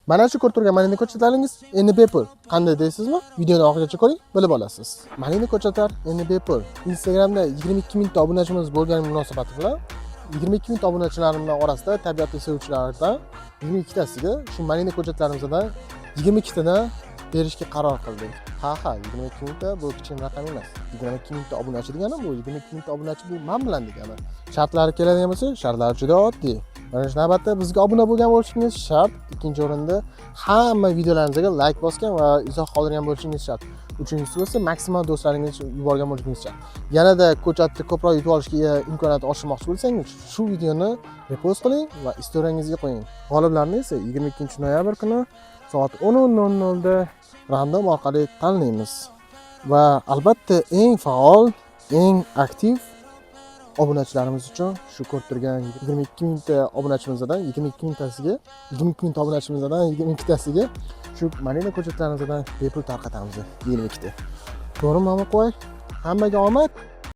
Mana shu ko'rib turgan Malina ko'chatlaringiz endi bepul. Qanday deysizmi? Videoni oxirigacha ko'ring, bilib olasiz. Malina ko'chatlar endi bepul. Instagramda 22 mingta obunachimiz bo'lgani munosabati bilan 22 mingta obunachilarimning orasida tabiatni sevuvchilardan 22 tasiga shu Malina ko'chatlarimizdan 22 tadan berishga qaror qildik. Ha, 22 mingta bu kichkina raqam emas. 22 mingta obunachi degani bu 22 mingta obunachi bu men bilan degani. Shartlari keladigan bo'lsa, shartlari juda oddiy. Mana shu navbatda bizga obuna bo'lgan bo'lishingiz shart. Ikkinchi o'rinda hamma videolarimizga like bosgan va izoh qoldirgan bo'lishingiz shart. Uchinchisi bo'lsa maksimal do'stlaringizga yuborgan bo'lishingiz shart. Yanada ko'chatni ko'proq yutib olishga imkoniyat oshirmoqchi bo'lsangiz, shu videoni repost qiling va istoriyangizga qo'ying. G'oliblarni esa 22-noyabr kuni soat 10:00 da random orqali tanlaymiz. Va albatta eng faol, eng aktiv obunachilarimiz uchun shu ko'rib turgan 22 mingta obunachimizdan 22 mingtasiga 22 mingta obunachimizdan 22 tasiga shu Malina ko'chatlarimizdan bepul tarqatamiz 22 ta. To'g'rimi, Mamoqo'y? Hammaga omad.